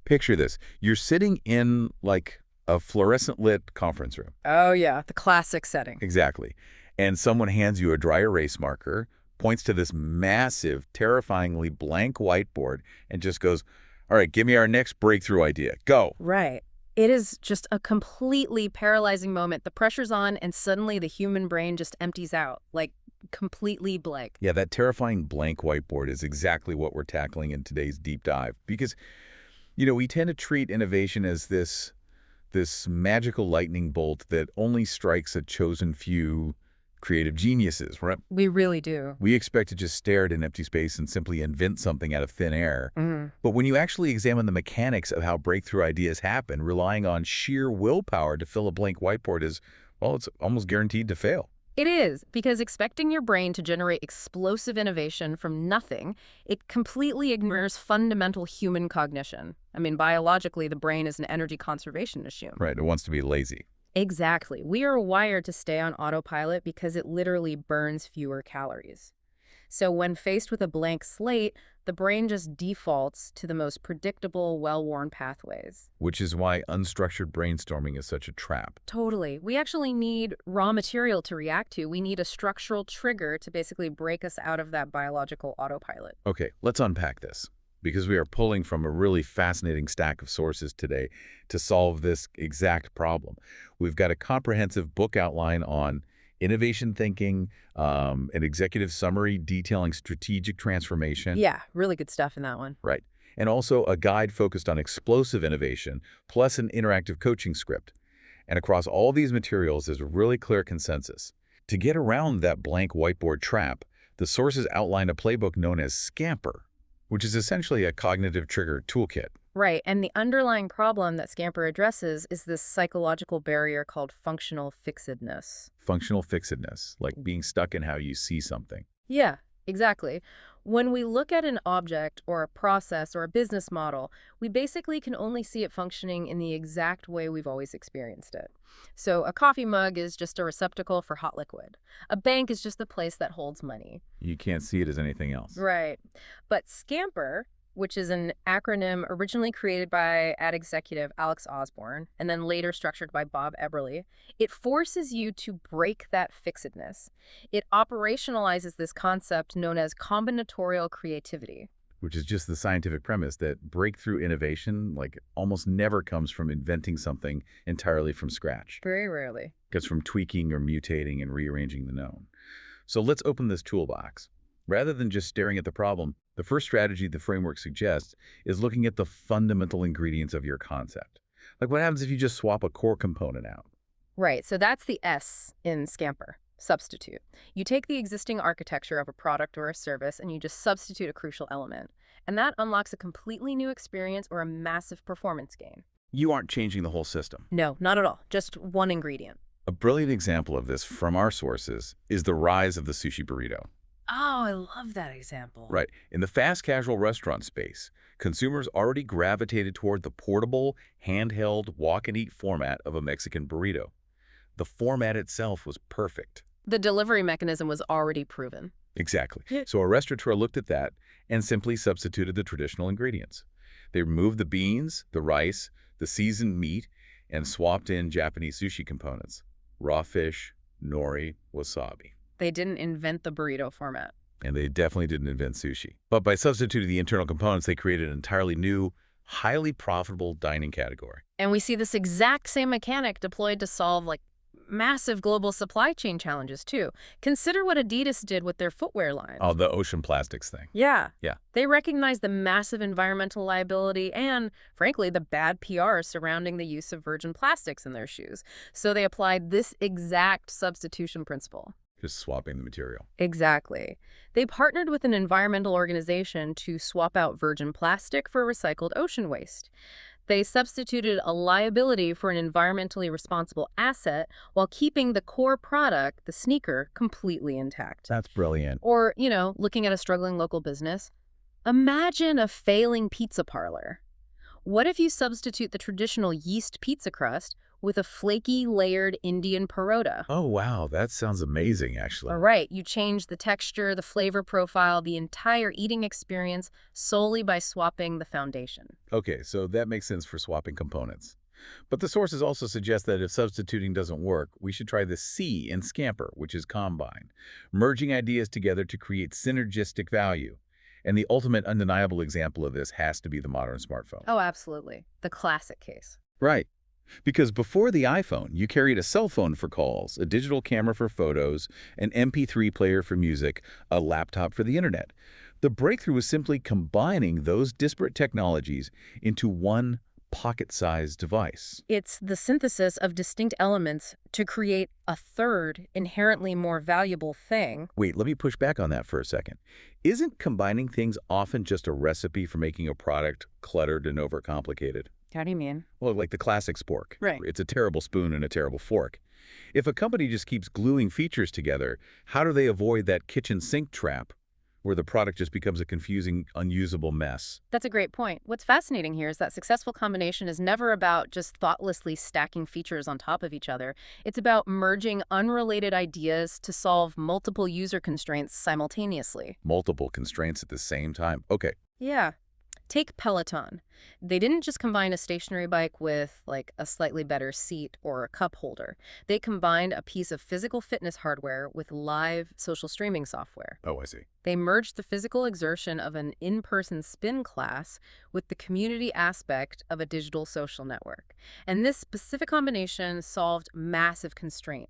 Picture this. You're sitting in like a fluorescent lit conference room. Oh, yeah, the classic setting. Exactly. And someone hands you a dry erase marker, points to this massive, terrifyingly blank whiteboard, and just goes, all right, give me our next breakthrough idea. Go. Right. It is just a completely paralyzing moment. The pressure's on, and suddenly the human brain just empties out, like completely blank. Yeah, that terrifying blank whiteboard is exactly what we're tackling in today's deep dive. Because, we tend to treat innovation as this magical lightning bolt that only strikes a chosen few creative geniuses, right? We really do. We expect to just stare at an empty space and simply invent something out of thin air. But when you actually examine the mechanics of how breakthrough ideas happen, relying on sheer willpower to fill a blank whiteboard is, well, it's almost guaranteed to fail. It is, because expecting your brain to generate explosive innovation from nothing, it completely ignores fundamental human cognition. I mean, biologically, the brain is an energy conservation machine. Right, it wants to be lazy. Exactly. We are wired to stay on autopilot because it literally burns fewer calories. So when faced with a blank slate, the brain just defaults to the most predictable, well-worn pathways. Which is why unstructured brainstorming is such a trap. Totally. We actually need raw material to react to. We need a structural trigger to basically break us out of that biological autopilot. Okay, let's unpack this, because we are pulling from a really fascinating stack of sources today to solve this exact problem. We've got a comprehensive book outline on innovation thinking, an executive summary detailing strategic transformation. Yeah, really good stuff in that one. Right. And also a guide focused on explosive innovation, plus an interactive coaching script. And across all these materials, there's a really clear consensus. To get around that blank whiteboard trap, the sources outline a playbook known as SCAMPER, which is essentially a cognitive trigger toolkit. Right, and the underlying problem that SCAMPER addresses is this psychological barrier called functional fixedness. Functional fixedness, like being stuck in how you see something. Yeah, exactly. When we look at an object or a process or a business model, we basically can only see it functioning in the exact way we've always experienced it. So a coffee mug is just a receptacle for hot liquid. A bank is just the place that holds money. You can't see it as anything else. Right. But SCAMPER, which is an acronym originally created by ad executive Alex Osborne and then later structured by Bob Eberle, it forces you to break that fixedness. It operationalizes this concept known as combinatorial creativity. Which is just the scientific premise that breakthrough innovation almost never comes from inventing something entirely from scratch. Very rarely. It comes from tweaking or mutating and rearranging the known. So let's open this toolbox. Rather than just staring at the problem, the first strategy the framework suggests is looking at the fundamental ingredients of your concept. Like what happens if you just swap a core component out? Right, so that's the S in SCAMPER, substitute. You take the existing architecture of a product or a service and you just substitute a crucial element. And that unlocks a completely new experience or a massive performance gain. You aren't changing the whole system. No, not at all. Just one ingredient. A brilliant example of this from our sources is the rise of the sushi burrito. Oh, I love that example. Right. In the fast casual restaurant space, consumers already gravitated toward the portable, handheld, walk-and-eat format of a Mexican burrito. The format itself was perfect. The delivery mechanism was already proven. Exactly. So a restaurateur looked at that and simply substituted the traditional ingredients. They removed the beans, the rice, the seasoned meat, and swapped in Japanese sushi components: raw fish, nori, wasabi. They didn't invent the burrito format. And they definitely didn't invent sushi. But by substituting the internal components, they created an entirely new, highly profitable dining category. And we see this exact same mechanic deployed to solve massive global supply chain challenges too. Consider what Adidas did with their footwear line. Oh, the ocean plastics thing. Yeah. Yeah. They recognized the massive environmental liability and, frankly, the bad PR surrounding the use of virgin plastics in their shoes. So they applied this exact substitution principle. Just swapping the material. Exactly. They partnered with an environmental organization to swap out virgin plastic for recycled ocean waste. They substituted a liability for an environmentally responsible asset while keeping the core product, the sneaker, completely intact. That's brilliant. Or, looking at a struggling local business. Imagine a failing pizza parlor. What if you substitute the traditional yeast pizza crust with a flaky, layered Indian parota? Oh, wow, that sounds amazing, All actually. right, you change the texture, the flavor profile, the entire eating experience solely by swapping the foundation. Okay, so that makes sense for swapping components. But the sources also suggest that if substituting doesn't work, we should try the C in SCAMPER, which is combine, merging ideas together to create synergistic value. And the ultimate undeniable example of this has to be the modern smartphone. Oh, absolutely. The classic case. Right. Because before the iPhone, you carried a cell phone for calls, a digital camera for photos, an MP3 player for music, a laptop for the internet. The breakthrough was simply combining those disparate technologies into one pocket-sized device. It's the synthesis of distinct elements to create a third, inherently more valuable thing. Wait, let me push back on that for a second. Isn't combining things often just a recipe for making a product cluttered and overcomplicated? How do you mean? Well, like the classic spork. Right. It's a terrible spoon and a terrible fork. If a company just keeps gluing features together, how do they avoid that kitchen sink trap where the product just becomes a confusing, unusable mess? That's a great point. What's fascinating here is that successful combination is never about just thoughtlessly stacking features on top of each other. It's about merging unrelated ideas to solve multiple user constraints simultaneously. Multiple constraints at the same time. Okay, Yeah. Take Peloton. They didn't just combine a stationary bike with, like, a slightly better seat or a cup holder. They combined a piece of physical fitness hardware with live social streaming software. oh, I see. They merged the physical exertion of an in-person spin class with the community aspect of a digital social network. And this specific combination solved massive constraint.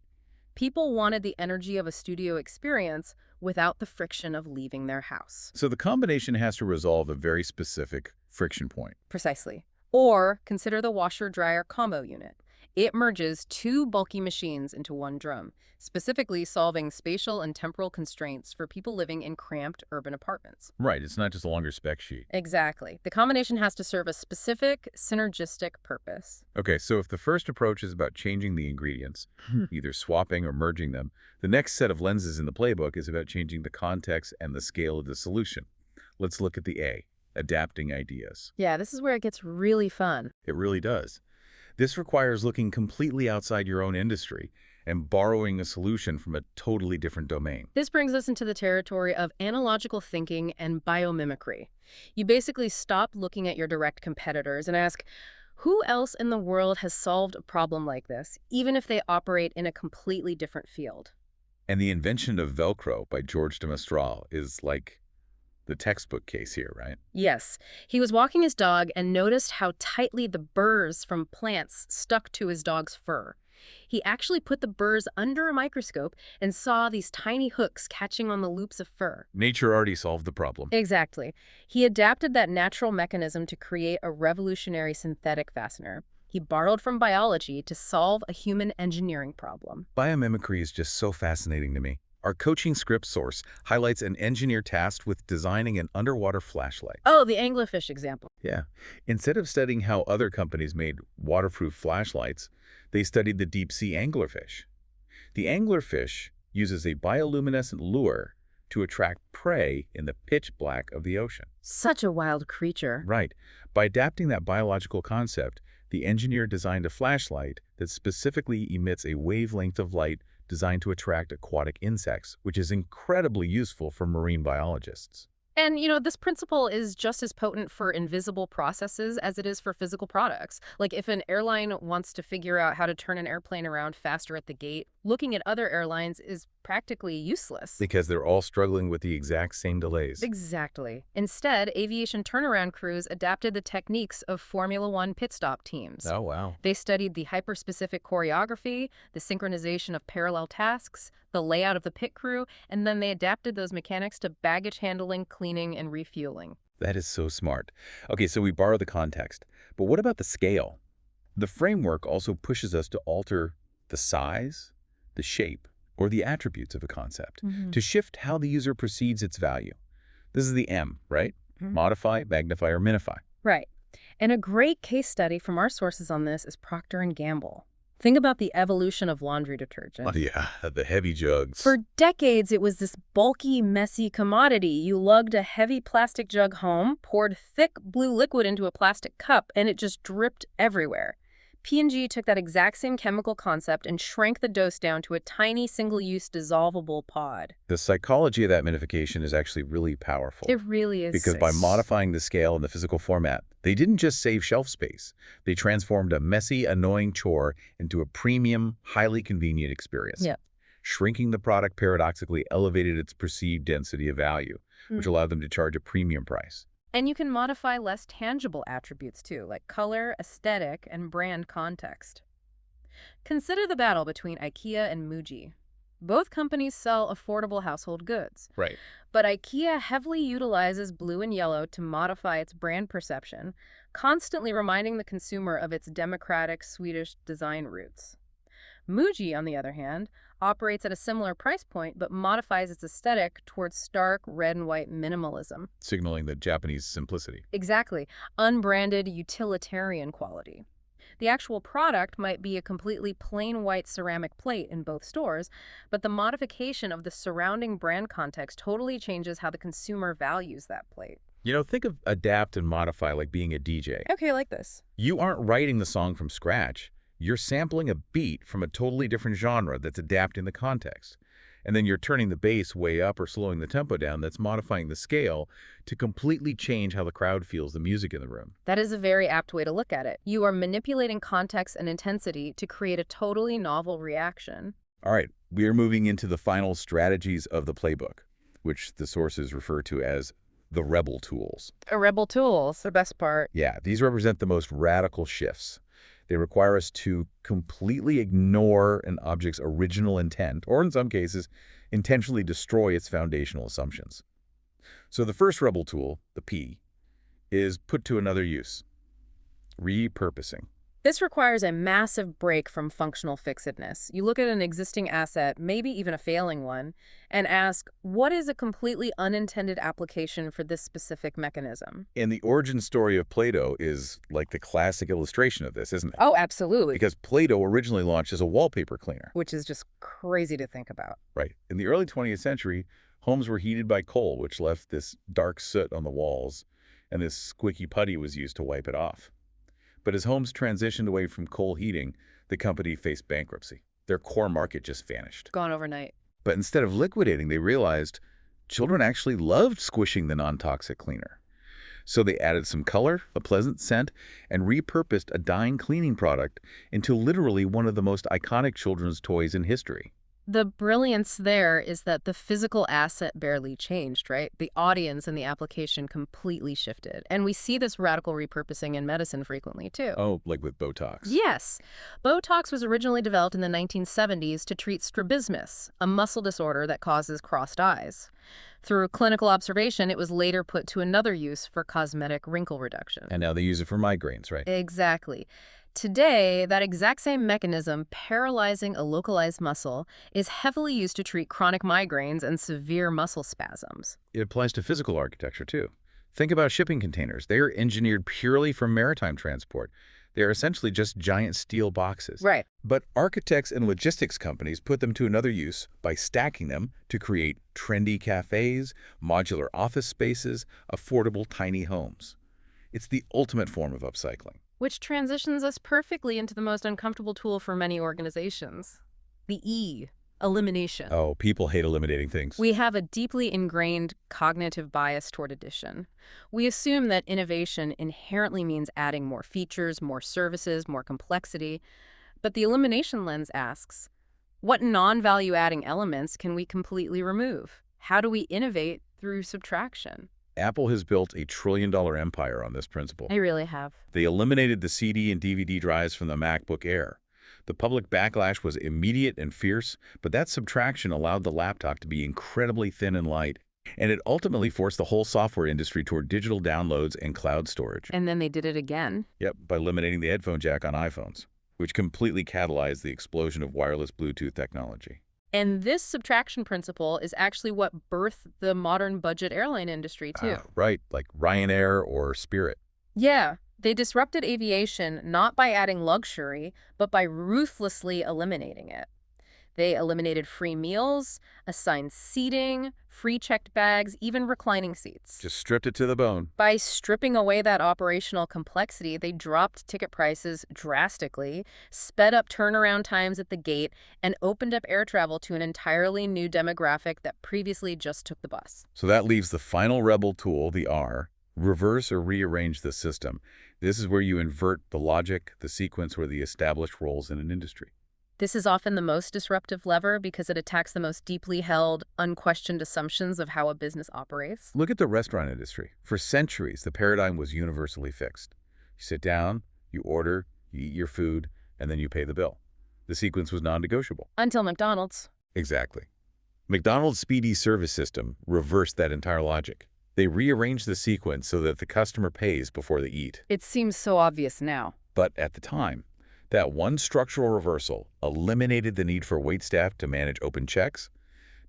People wanted the energy of a studio experience without the friction of leaving their house. So the combination has to resolve a very specific friction point. Precisely. Or consider the washer-dryer combo unit. It merges two bulky machines into one drum, specifically solving spatial and temporal constraints for people living in cramped urban apartments. Right, it's not just a longer spec sheet. Exactly. The combination has to serve a specific synergistic purpose. Okay, so if the first approach is about changing the ingredients, either swapping or merging them, the next set of lenses in the playbook is about changing the context and the scale of the solution. Let's look at the A, adapting ideas. Yeah, this is where it gets really fun. It really does. This requires looking completely outside your own industry and borrowing a solution from a totally different domain. This brings us into the territory of analogical thinking and biomimicry. You basically stop looking at your direct competitors and ask, who else in the world has solved a problem like this, even if they operate in a completely different field? And the invention of Velcro by George de Mestral is like the textbook case here, right? Yes, he was walking his dog and noticed how tightly the burrs from plants stuck to his dog's fur. He actually put the burrs under a microscope and saw these tiny hooks catching on the loops of fur. Nature already solved the problem. Exactly. He adapted that natural mechanism to create a revolutionary synthetic fastener. He borrowed from biology to solve a human engineering problem. Biomimicry is just so fascinating to me. Our coaching script source highlights an engineer tasked with designing an underwater flashlight. Oh, the anglerfish example. Yeah. Instead of studying how other companies made waterproof flashlights, they studied the deep-sea anglerfish. The anglerfish uses a bioluminescent lure to attract prey in the pitch black of the ocean. Such a wild creature. Right. By adapting that biological concept, the engineer designed a flashlight that specifically emits a wavelength of light designed to attract aquatic insects, which is incredibly useful for marine biologists. And, this principle is just as potent for invisible processes as it is for physical products. Like if an airline wants to figure out how to turn an airplane around faster at the gate, looking at other airlines is practically useless. Because they're all struggling with the exact same delays. Exactly. Instead, aviation turnaround crews adapted the techniques of Formula One pit stop teams. Oh, wow. They studied the hyper-specific choreography, the synchronization of parallel tasks, the layout of the pit crew, and then they adapted those mechanics to baggage handling, cleaning, and refueling. That is so smart. Okay, so we borrow the context. But what about the scale? The framework also pushes us to alter the size, the shape, or the attributes of a concept to shift how the user perceives its value. This is the M, right? Modify, magnify, or minify. Right. And a great case study from our sources on this is Procter & Gamble. Think about the evolution of laundry Oh, detergent. yeah, the heavy jugs. For decades, it was this bulky, messy commodity. You lugged a heavy plastic jug home, poured thick blue liquid into a plastic cup, and it just dripped everywhere. P&G took that exact same chemical concept and shrank the dose down to a tiny single-use dissolvable pod. The psychology of that minification is actually really powerful. It really is. Because by modifying the scale and the physical format, they didn't just save shelf space. They transformed a messy, annoying chore into a premium, highly convenient experience. Yeah. Shrinking the product paradoxically elevated its perceived density of value, which allowed them to charge a premium price. And you can modify less tangible attributes too, like color, aesthetic, and brand context. Consider the battle between IKEA and Muji. Both companies sell affordable household goods. Right. But IKEA heavily utilizes blue and yellow to modify its brand perception, constantly reminding the consumer of its democratic Swedish design roots. Muji, on the other hand, operates at a similar price point but modifies its aesthetic towards stark red and white minimalism. Signaling the Japanese simplicity. Exactly. Unbranded utilitarian quality. The actual product might be a completely plain white ceramic plate in both stores, but the modification of the surrounding brand context totally changes how the consumer values that plate. You know, think of adapt and modify like being a DJ. Okay, like this. You aren't writing the song from scratch. You're sampling a beat from a totally different genre that's adapting the context. And then you're turning the bass way up or slowing the tempo down that's modifying the scale to completely change how the crowd feels the music in the room. That is a very apt way to look at it. You are manipulating context and intensity to create a totally novel reaction. All right, we are moving into the final strategies of the playbook, which the sources refer to as the rebel tools. Rebel tools, the best part. Yeah, these represent the most radical shifts. They require us to completely ignore an object's original intent, or in some cases, intentionally destroy its foundational assumptions. So the first rebel tool, the P, is put to another use, repurposing. This requires a massive break from functional fixedness. You look at an existing asset, maybe even a failing one, and ask, what is a completely unintended application for this specific mechanism? And the origin story of Play-Doh is like the classic illustration of this, isn't it? Oh, absolutely. Because Play-Doh originally launched as a wallpaper cleaner. Which is just crazy to think about. Right. In the early 20th century, homes were heated by coal, which left this dark soot on the walls, and this squeaky putty was used to wipe it off. But as homes transitioned away from coal heating, the company faced bankruptcy. Their core market just vanished. Gone overnight. But instead of liquidating, they realized children actually loved squishing the non-toxic cleaner. So they added some color, a pleasant scent, and repurposed a dying cleaning product into literally one of the most iconic children's toys in history. The brilliance there is that the physical asset barely changed, right? The audience and the application completely shifted. And we see this radical repurposing in medicine frequently, too. Oh, like with Botox. Yes. Botox was originally developed in the 1970s to treat strabismus, a muscle disorder that causes crossed eyes. Through clinical observation, it was later put to another use for cosmetic wrinkle reduction. And now they use it for migraines, right? Exactly. Today, that exact same mechanism, paralyzing a localized muscle, is heavily used to treat chronic migraines and severe muscle spasms. It applies to physical architecture, too. Think about shipping containers. They are engineered purely for maritime transport. They are essentially just giant steel boxes. Right. But architects and logistics companies put them to another use by stacking them to create trendy cafes, modular office spaces, affordable tiny homes. It's the ultimate form of upcycling. Which transitions us perfectly into the most uncomfortable tool for many organizations. The E, elimination. Oh, people hate eliminating things. We have a deeply ingrained cognitive bias toward addition. We assume that innovation inherently means adding more features, more services, more complexity. But the elimination lens asks, what non-value-adding elements can we completely remove? How do we innovate through subtraction? Apple has built a trillion-dollar empire on this principle. They really have. They eliminated the CD and DVD drives from the MacBook Air. The public backlash was immediate and fierce, but that subtraction allowed the laptop to be incredibly thin and light. And it ultimately forced the whole software industry toward digital downloads and cloud storage. And then they did it again. Yep, by eliminating the headphone jack on iPhones, which completely catalyzed the explosion of wireless Bluetooth technology. And this subtraction principle is actually what birthed the modern budget airline industry, too. Right, like Ryanair or Spirit. Yeah. They disrupted aviation not by adding luxury, but by ruthlessly eliminating it. They eliminated free meals, assigned seating, free checked bags, even reclining seats. Just stripped it to the bone. By stripping away that operational complexity, they dropped ticket prices drastically, sped up turnaround times at the gate, and opened up air travel to an entirely new demographic that previously just took the bus. So that leaves the final rebel tool, the R, reverse or rearrange the system. This is where you invert the logic, the sequence, or the established roles in an industry. This is often the most disruptive lever because it attacks the most deeply held, unquestioned assumptions of how a business operates. Look at the restaurant industry. For centuries, the paradigm was universally fixed. You sit down, you order, you eat your food, and then you pay the bill. The sequence was non-negotiable. Until McDonald's. Exactly. McDonald's speedy service system reversed that entire logic. They rearranged the sequence so that the customer pays before they eat. It seems so obvious now. But at the time, that one structural reversal eliminated the need for waitstaff to manage open checks,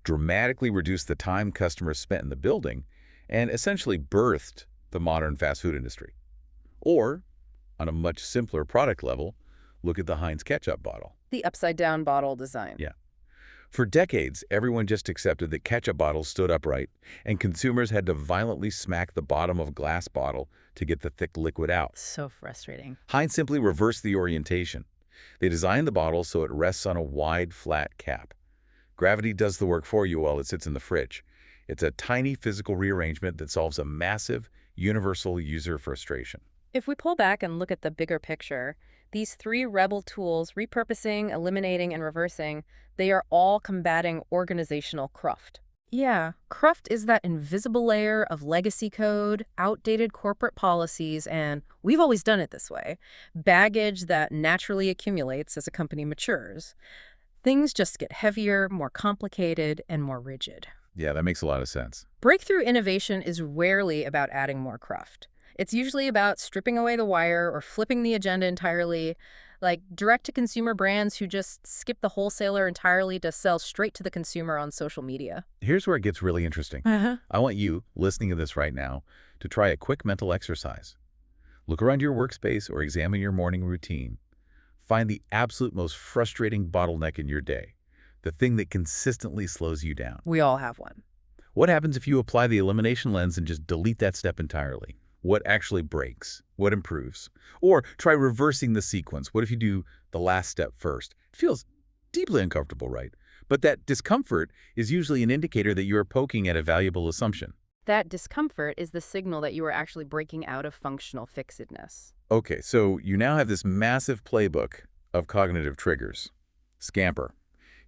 dramatically reduced the time customers spent in the building, and essentially birthed the modern fast food industry. Or, on a much simpler product level, look at the Heinz ketchup bottle. The upside-down bottle design. Yeah. For decades, everyone just accepted that ketchup bottles stood upright, and consumers had to violently smack the bottom of a glass bottle to get the thick liquid out. So frustrating. Heinz simply reversed the orientation. They designed the bottle so it rests on a wide, flat cap. Gravity does the work for you while it sits in the fridge. It's a tiny physical rearrangement that solves a massive, universal user frustration. If we pull back and look at the bigger picture, these three rebel tools, repurposing, eliminating, and reversing, they are all combating organizational cruft. Yeah, cruft is that invisible layer of legacy code, outdated corporate policies, and we've always done it this way, baggage that naturally accumulates as a company matures. Things just get heavier, more complicated, and more rigid. Yeah, that makes a lot of sense. Breakthrough innovation is rarely about adding more cruft. It's usually about stripping away the wire or flipping the agenda entirely, like direct-to-consumer brands who just skip the wholesaler entirely to sell straight to the consumer on social media. Here's where it gets really interesting. I want you, listening to this right now, to try a quick mental exercise. Look around your workspace or examine your morning routine. Find the absolute most frustrating bottleneck in your day, the thing that consistently slows you down. We all have one. What happens if you apply the elimination lens and just delete that step entirely? What actually breaks? What improves? Or try reversing the sequence. What if you do the last step first? It feels deeply uncomfortable, right? But that discomfort is usually an indicator that you are poking at a valuable assumption. That discomfort is the signal that you are actually breaking out of functional fixedness. Okay, so you now have this massive playbook of cognitive triggers. SCAMPER.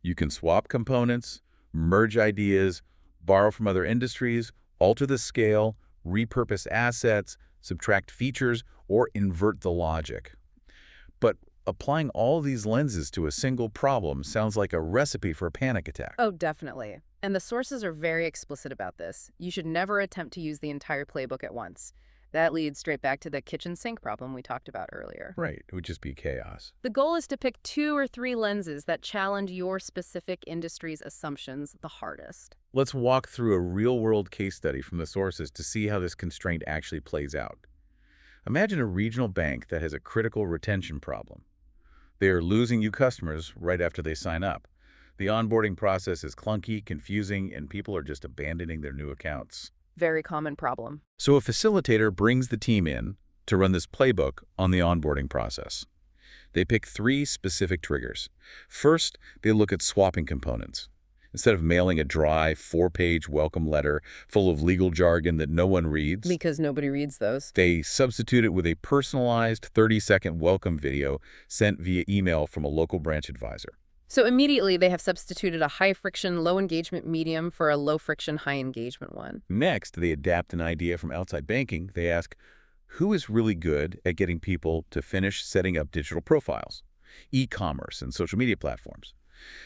You can swap components, merge ideas, borrow from other industries, alter the scale, repurpose assets, subtract features, or invert the logic. But applying all these lenses to a single problem sounds like a recipe for a panic attack. Oh, definitely. And the sources are very explicit about this. You should never attempt to use the entire playbook at once. That leads straight back to the kitchen sink problem we talked about earlier. Right, it would just be chaos. The goal is to pick 2 or 3 lenses that challenge your specific industry's assumptions the hardest. Let's walk through a real-world case study from the sources to see how this constraint actually plays out. Imagine a regional bank that has a critical retention problem. They are losing you customers right after they sign up. The onboarding process is clunky, confusing, and people are just abandoning their new accounts. Very common problem. So a facilitator brings the team in to run this playbook on the onboarding process. They pick 3 specific triggers. First, they look at swapping components. Instead of mailing a dry, 4-page welcome letter full of legal jargon that no one reads, Because nobody reads those. they substitute it with a personalized 30-second welcome video sent via email from a local branch advisor. So immediately they have substituted a high-friction, low-engagement medium for a low-friction, high-engagement one. Next, they adapt an idea from outside banking. They ask, who is really good at getting people to finish setting up digital profiles, e-commerce, and social media platforms?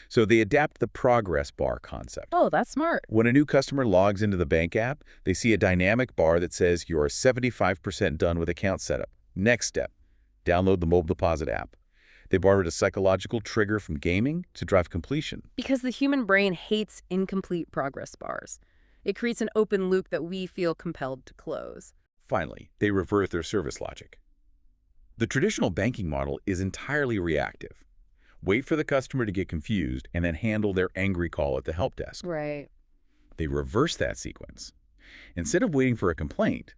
So they adapt the progress bar concept. Oh, that's smart. When a new customer logs into the bank app, they see a dynamic bar that says you are 75% done with account setup. Next step, download the mobile deposit app. They borrowed a psychological trigger from gaming to drive completion. Because the human brain hates incomplete progress bars. It creates an open loop that we feel compelled to close. Finally, they reverse their service logic. The traditional banking model is entirely reactive. Wait for the customer to get confused and then handle their angry call at the help desk. Right. They reverse that sequence. Instead of waiting for a complaint,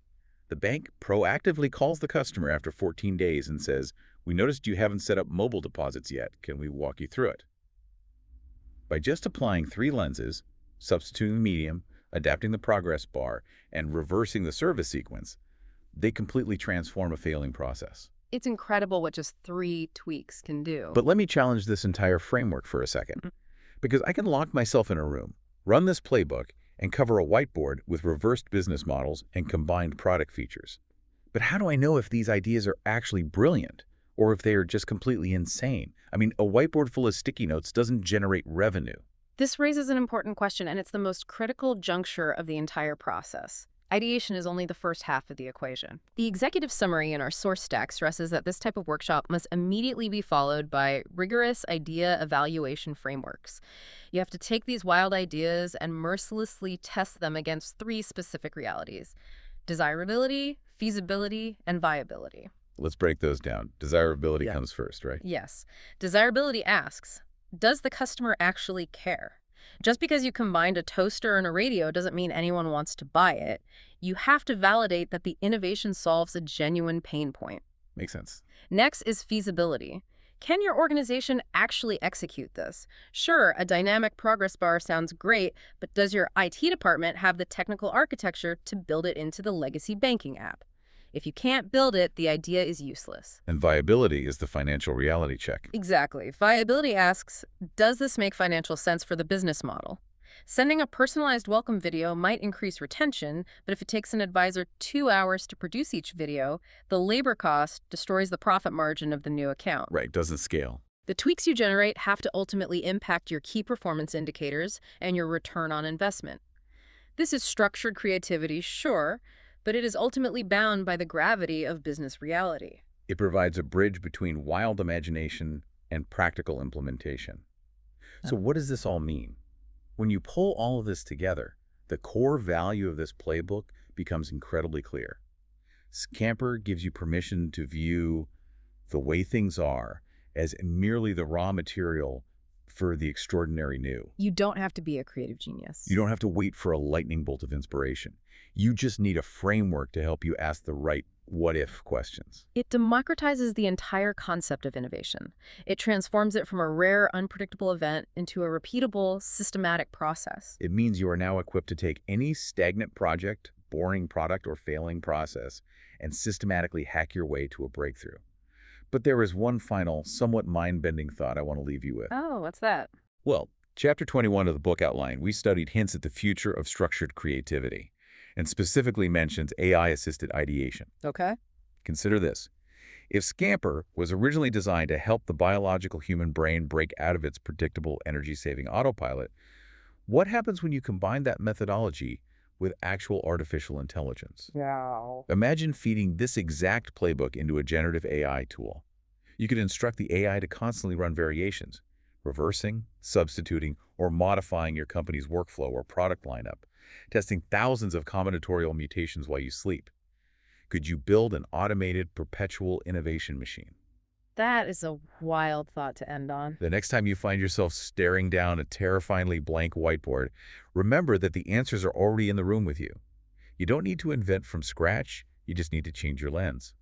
the bank proactively calls the customer after 14 days and says, "We noticed you haven't set up mobile deposits yet. Can we walk you through it?" By just applying 3 lenses, substituting the medium, adapting the progress bar, and reversing the service sequence, they completely transform a failing process. It's incredible what just 3 tweaks can do. But let me challenge this entire framework for a second, because I can lock myself in a room, run this playbook, and cover a whiteboard with reversed business models and combined product features. But how do I know if these ideas are actually brilliant or if they are just completely insane? I mean, a whiteboard full of sticky notes doesn't generate revenue. This raises an important question, and it's the most critical juncture of the entire process. Ideation is only the first half of the equation. The executive summary in our source stack stresses that this type of workshop must immediately be followed by rigorous idea evaluation frameworks. You have to take these wild ideas and mercilessly test them against 3 specific realities: desirability, feasibility, and viability. Let's break those down. Desirability Yeah. comes first, right? Yes. Desirability asks, does the customer actually care? Just because you combined a toaster and a radio doesn't mean anyone wants to buy it. You have to validate that the innovation solves a genuine pain point. Makes sense. Next is feasibility. Can your organization actually execute this? Sure, a dynamic progress bar sounds great, but does your IT department have the technical architecture to build it into the legacy banking app? If you can't build it, the idea is useless. And viability is the financial reality check. Exactly. Viability asks, does this make financial sense for the business model? Sending a personalized welcome video might increase retention, but if it takes an advisor 2 hours to produce each video, the labor cost destroys the profit margin of the new account. Right, doesn't scale. The tweaks you generate have to ultimately impact your key performance indicators and your return on investment. This is structured creativity, sure, but it is ultimately bound by the gravity of business reality. It provides a bridge between wild imagination and practical implementation. So what does this all mean? When you pull all of this together, the core value of this playbook becomes incredibly clear. Scamper gives you permission to view the way things are as merely the raw material for the extraordinary new. You don't have to be a creative genius. You don't have to wait for a lightning bolt of inspiration. You just need a framework to help you ask the right what-if questions. It democratizes the entire concept of innovation. It transforms it from a rare, unpredictable event into a repeatable, systematic process. It means you are now equipped to take any stagnant project, boring product, or failing process and systematically hack your way to a breakthrough. But there is one final, somewhat mind-bending thought I want to leave you with. Oh, what's that? Well, Chapter 21 of the book outline, we studied hints at the future of structured creativity, and specifically mentions AI-assisted ideation. Okay. Consider this. If Scamper was originally designed to help the biological human brain break out of its predictable energy-saving autopilot, what happens when you combine that methodology with actual artificial intelligence? Wow. Imagine feeding this exact playbook into a generative AI tool. You could instruct the AI to constantly run variations, reversing, substituting, or modifying your company's workflow or product lineup, testing thousands of combinatorial mutations while you sleep. Could you build an automated, perpetual innovation machine? That is a wild thought to end on. The next time you find yourself staring down a terrifyingly blank whiteboard, remember that the answers are already in the room with you. You don't need to invent from scratch, you just need to change your lens.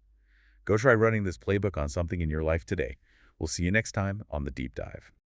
Go try running this playbook on something in your life today. We'll see you next time on The Deep Dive.